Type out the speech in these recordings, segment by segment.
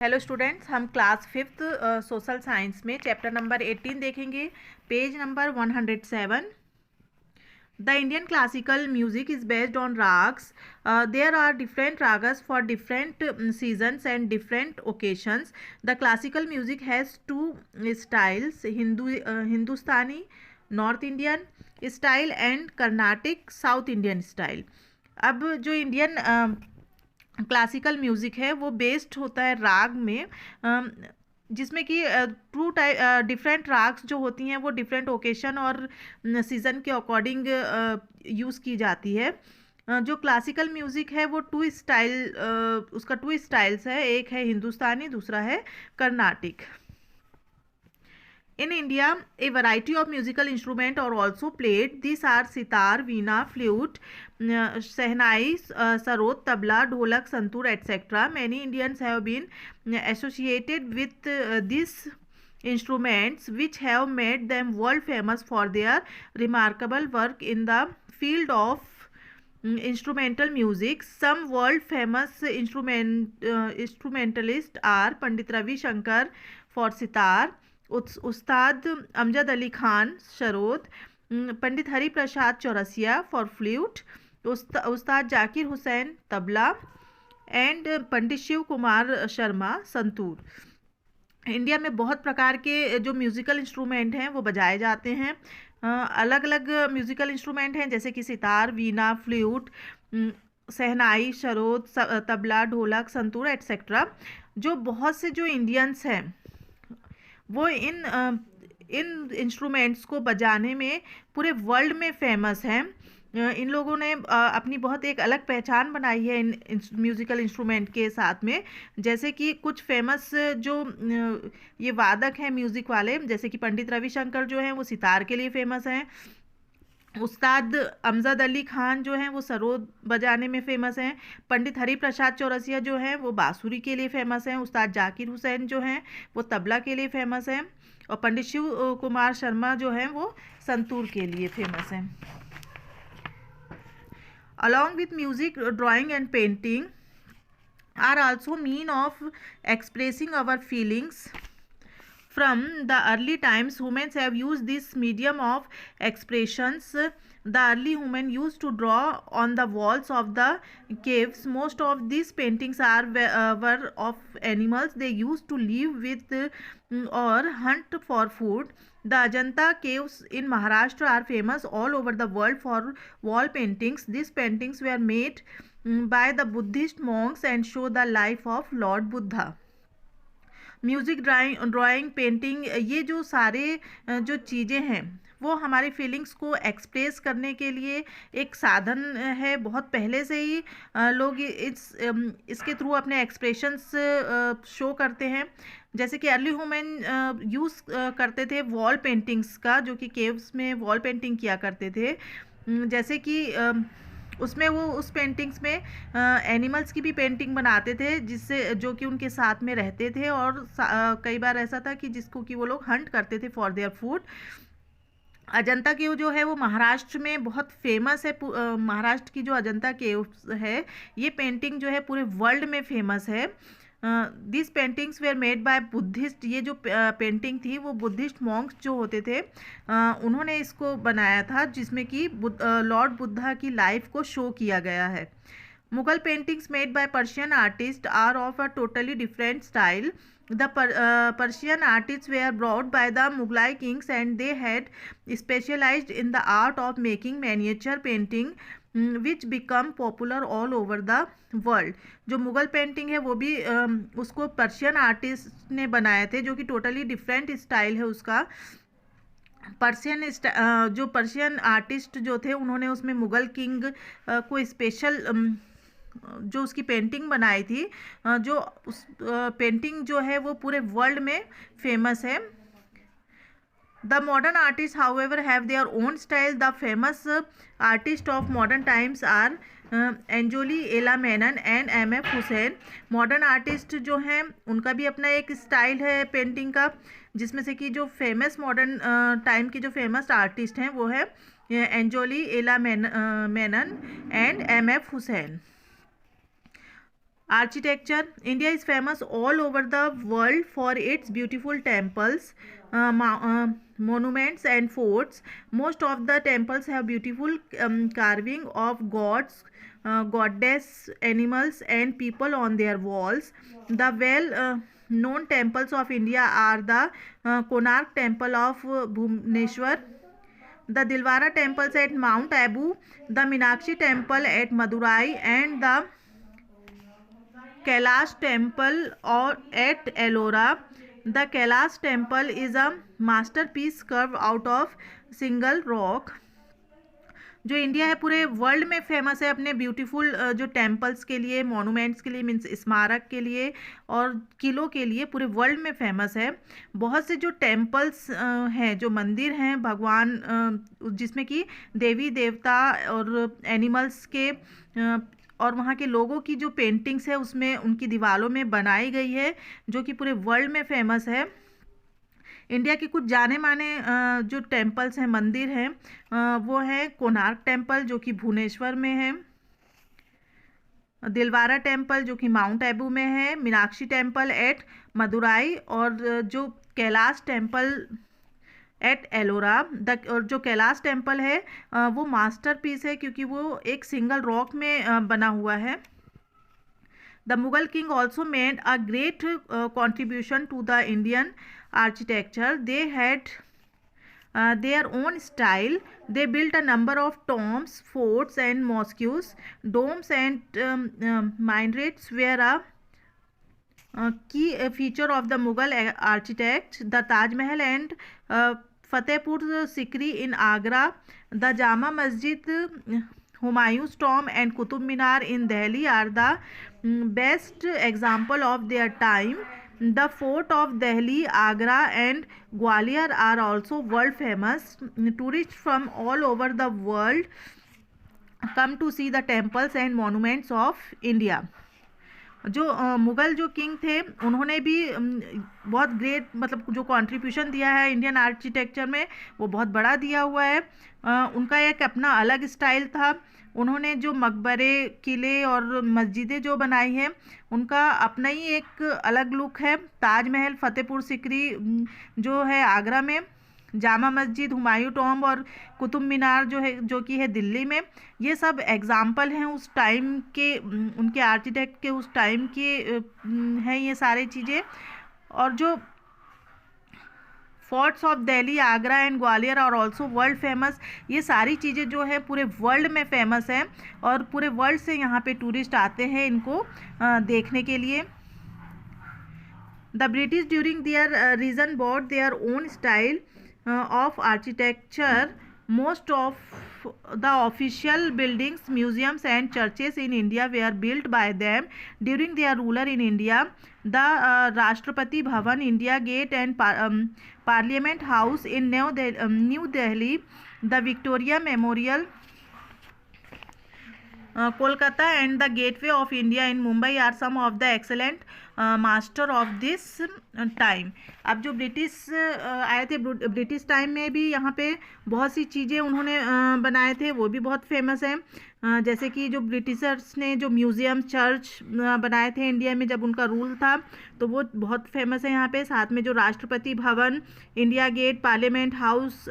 Hello students, हम class 5th social science में chapter number 18 देखेंगे, page number 107। The Indian classical music is based on ragas. There are different ragas for different seasons and different occasions. The classical music has two styles, Hindustani north Indian style and Carnatic south Indian style. अब जो Indian classical music है वो based होता है राग में, जिसमें कि डिफरेंट राग्स जो होती हैं वो डिफरेंट ओकेशन और सीज़न के अकॉर्डिंग यूज़ की जाती है. जो क्लासिकल म्यूज़िक है वो उसका टू स्टाइल्स है. एक है हिंदुस्तानी, दूसरा है Carnatic. In India, a variety of musical instruments are also played. These are sitar, veena, flute, sehnai, sarod, tabla, dholak, santoor, etc. Many Indians have been associated with these instruments, which have made them world famous for their remarkable work in the field of instrumental music. Some world famous instrumentalists are Pandit Ravi Shankar for sitar, Ustad Amjad Ali Khan sarod, Pandit Hari Prasad Chaurasia for flute, Ustad Zakir Hussain tabla and Pandit Shiv Kumar Sharma santoor. India में बहुत प्रकार के जो musical instrument हैं वो बजाए जाते हैं. अलग अलग म्यूज़िकल इंस्ट्रूमेंट हैं जैसे कि सितार, वीणा, फ्लूट, सहनाई, शरोद, तबला, ढोलक, संतूर एट्सेट्रा. जो बहुत से जो इंडियंस हैं वो इन इंस्ट्रूमेंट्स को बजाने में पूरे वर्ल्ड में फेमस हैं. इन लोगों ने अपनी बहुत एक अलग पहचान बनाई है इन म्यूज़िकल इंस्ट्रूमेंट के साथ में. जैसे कि कुछ फेमस जो ये वादक हैं म्यूज़िक वाले, जैसे कि पंडित रविशंकर जो हैं वो सितार के लिए फेमस हैं. उस्ताद अमजद अली खान जो हैं वो सरोद बजाने में फ़ेमस हैं. पंडित हरि प्रसाद चौरसिया जो हैं वो बांसुरी के लिए फ़ेमस हैं. उस्ताद जाकिर हुसैन जो हैं वो तबला के लिए फ़ेमस हैं. और पंडित शिव कुमार शर्मा जो हैं वो संतूर के लिए फ़ेमस हैं. Along with music, drawing and painting are also mean of expressing our feelings. From the early times, humans have used this medium of expressions. The early human used to draw on the walls of the caves. Most of these paintings were of animals they used to live with or hunt for food. The Ajanta caves in Maharashtra are famous all over the world for wall paintings. These paintings were made by the Buddhist monks and show the life of Lord Buddha. Music, drawing, painting, ये जो सारे जो चीज़ें हैं वो हमारी feelings को express करने के लिए एक साधन है. बहुत पहले से ही लोग इसके थ्रू अपने एक्सप्रेशंस शो करते हैं. जैसे कि अर्ली ह्यूमन यूज़ करते थे वॉल पेंटिंग्स का, जो कि केव्स में वॉल पेंटिंग किया करते थे. जैसे कि उसमें वो उस पेंटिंग्स में एनिमल्स की भी पेंटिंग बनाते थे, जिससे जो कि उनके साथ में रहते थे. और कई बार ऐसा था कि जिसको कि वो लोग हंट करते थे फॉर देयर फूड. अजंता केव जो है वो महाराष्ट्र में बहुत फेमस है. महाराष्ट्र की जो अजंता केव है ये पेंटिंग जो है पूरे वर्ल्ड में फेमस है. This paintings were made by Buddhist. ये जो पेंटिंग थी वो बुद्धिस्ट मॉन्क्स जो होते थे उन्होंने इसको बनाया था, जिसमें कि लॉर्ड बुद्धा की लाइफ को शो किया गया है. Mughal paintings made by Persian artist are of a totally different style. The Persian artists were brought by the Mughlai kings and they had specialized in the art of making miniature painting which become popular all over the world. जो Mughal painting है वो भी उसको Persian artist ने बनाए थे, जो कि टोटली डिफरेंट स्टाइल है उसका. जो पर्शियन आर्टिस्ट जो थे उन्होंने उसमें मुग़ल किंग को स्पेशल जो उसकी पेंटिंग बनाई थी, जो उस पेंटिंग जो है वो पूरे वर्ल्ड में फेमस है. The modern artists, however, have their own style. The famous artists of modern times are एंजोली, एला Menon and M.F. Hussain. Modern artist जो हैं उनका भी अपना एक स्टाइल है पेंटिंग का, जिसमें से कि जो फेमस मॉडर्न टाइम की जो फेमस आर्टिस्ट हैं वो है एंजोली, एला Menon and M.F. Hussain. Architecture. India is famous all over the world for its beautiful temples, monuments and forts. Most of the temples have beautiful carving of gods, goddess, animals and people on their walls. The known temples of India are the Konark Temple of Bhubaneswar, the Dilwara temples at Mount Abu, the Meenakshi temple at Madurai, and the Kailash temple or at Ellora. The Kailash temple is a masterpiece carved out of single rock. जो India है पूरे world में famous है अपने beautiful जो temples के लिए, monuments के लिए, मीन्स स्मारक के लिए और किलों के लिए पूरे वर्ल्ड में फेमस है। बहुत से जो टेम्पल्स हैं, जो मंदिर हैं भगवान, जिसमें कि देवी देवता और एनिमल्स के और वहाँ के लोगों की जो पेंटिंग्स है उसमें उनकी दीवारों में बनाई गई है, जो कि पूरे वर्ल्ड में फेमस है। इंडिया के कुछ जाने माने जो टेम्पल्स हैं, मंदिर हैं, वो है कोणार्क टेम्पल जो कि भुवनेश्वर में है, दिलवारा टेम्पल जो कि माउंट एबू में है, मीनाक्षी टेम्पल एट मदुराई और जो कैलाश टेम्पल एट एलोरा। और जो कैलाश टेम्पल है वो मास्टरपीस है क्योंकि वो एक सिंगल रॉक में बना हुआ है। The Mughal king also made a great contribution to the Indian architecture. They had their own style. They built a number of tombs, forts and mosques. Domes and minarets were a key feature of the Mughal architect. The Taj Mahal and Fatehpur Sikri in Agra, the Jama Masjid, Humayun's tomb and Qutub Minar in Delhi are the best example of their time. The fort of Delhi, Agra and Gwalior are also world famous. Tourists from all over the world come to see the temples and monuments of India. जो मुग़ल जो king थे उन्होंने भी बहुत great मतलब जो contribution दिया है इंडियन आर्किटेक्चर में वो बहुत बड़ा दिया हुआ है। उनका एक अपना अलग स्टाइल था। उन्होंने जो मकबरे, किले और मस्जिदें जो बनाई हैं उनका अपना ही एक अलग लुक है। ताजमहल, फतेहपुर सिकरी जो है आगरा में, जामा मस्जिद, हुमायूं टॉम्ब और कुतुब मीनार जो है जो कि है दिल्ली में, ये सब एग्जाम्पल हैं उस टाइम के, उनके आर्किटेक्ट के उस टाइम के हैं ये सारी चीज़ें। और जो forts of Delhi, Agra and Gwalior और ऑल्सो वर्ल्ड फेमस, ये सारी चीज़ें जो है पूरे वर्ल्ड में फेमस है और पूरे वर्ल्ड से यहाँ पे टूरिस्ट आते हैं इनको देखने के लिए। The British during their region bought their own style of architecture. Most of the official buildings, museums and churches in India were built by them during their rule in India. The Rashtrapati Bhavan, India Gate and Parliament House in New Delhi, the Victoria Memorial, Kolkata and the Gateway of India in Mumbai are some of the excellent master of this time. अब जो British आए थे, British time में भी यहाँ पे बहुत सी चीज़ें उन्होंने बनाए थे, वो भी बहुत फेमस हैं। जैसे कि जो ब्रिटिशर्स ने जो म्यूज़ियम, चर्च बनाए थे इंडिया में जब उनका रूल था, तो वो बहुत फेमस है यहाँ पे। साथ में जो Rashtrapati Bhavan, India gate, parliament house,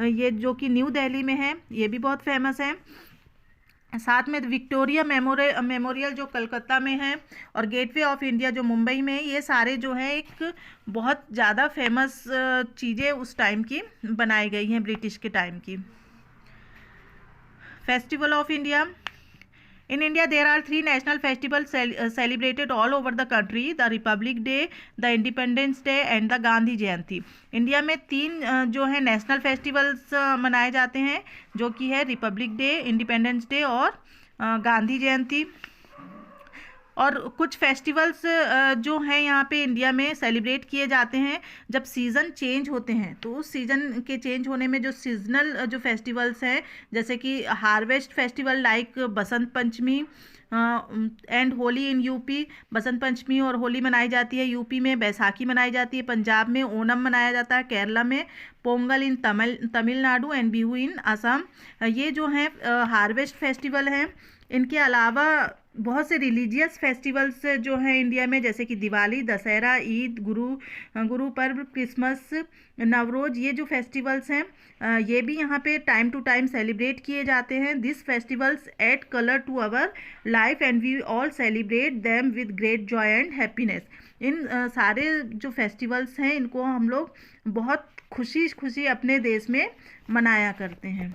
ये जो कि न्यू दिल्ली में है, ये भी बहुत फेमस है। साथ में विक्टोरिया मेमोरियल जो कलकत्ता में है और गेटवे ऑफ इंडिया जो मुंबई में है, ये सारे जो है एक बहुत ज़्यादा फेमस चीज़ें उस टाइम की बनाई गई हैं, ब्रिटिश के टाइम की। Festival of India. In India, there are 3 national festivals celebrated all over the country: the Republic Day, the Independence Day and the Gandhi Jayanti. India में 3 जो है नेशनल फेस्टिवल्स मनाए जाते हैं, जो कि है रिपब्लिक डे, इंडिपेंडेंस डे और गांधी जयंती। और कुछ फेस्टिवल्स जो हैं यहाँ पे इंडिया में सेलिब्रेट किए जाते हैं जब सीज़न चेंज होते हैं, तो उस सीज़न के चेंज होने में जो सीजनल जो फेस्टिवल्स हैं, जैसे कि harvest festival like Basant Panchami and Holi in UP. Basant Panchami और होली मनाई जाती है यूपी में, बैसाखी मनाई जाती है पंजाब में, ओणम मनाया जाता है केरला में, पोंगल इन तमिलनाडु एंड बिहू इन असम। ये जो हैं हार्वेस्ट फेस्टिवल हैं। इनके अलावा बहुत से रिलीजियस फेस्टिवल्स जो हैं इंडिया में, जैसे कि दिवाली, दशहरा, ईद, गुरु पर्व, क्रिसमस, नवरोज, ये जो फेस्टिवल्स हैं ये भी यहाँ पे टाइम टू टाइम सेलिब्रेट किए जाते हैं. This festivals add colour to our life and we all celebrate them with great joy and happiness. इन सारे जो फेस्टिवल्स हैं इनको हम लोग बहुत खुशी खुशी अपने देश में मनाया करते हैं.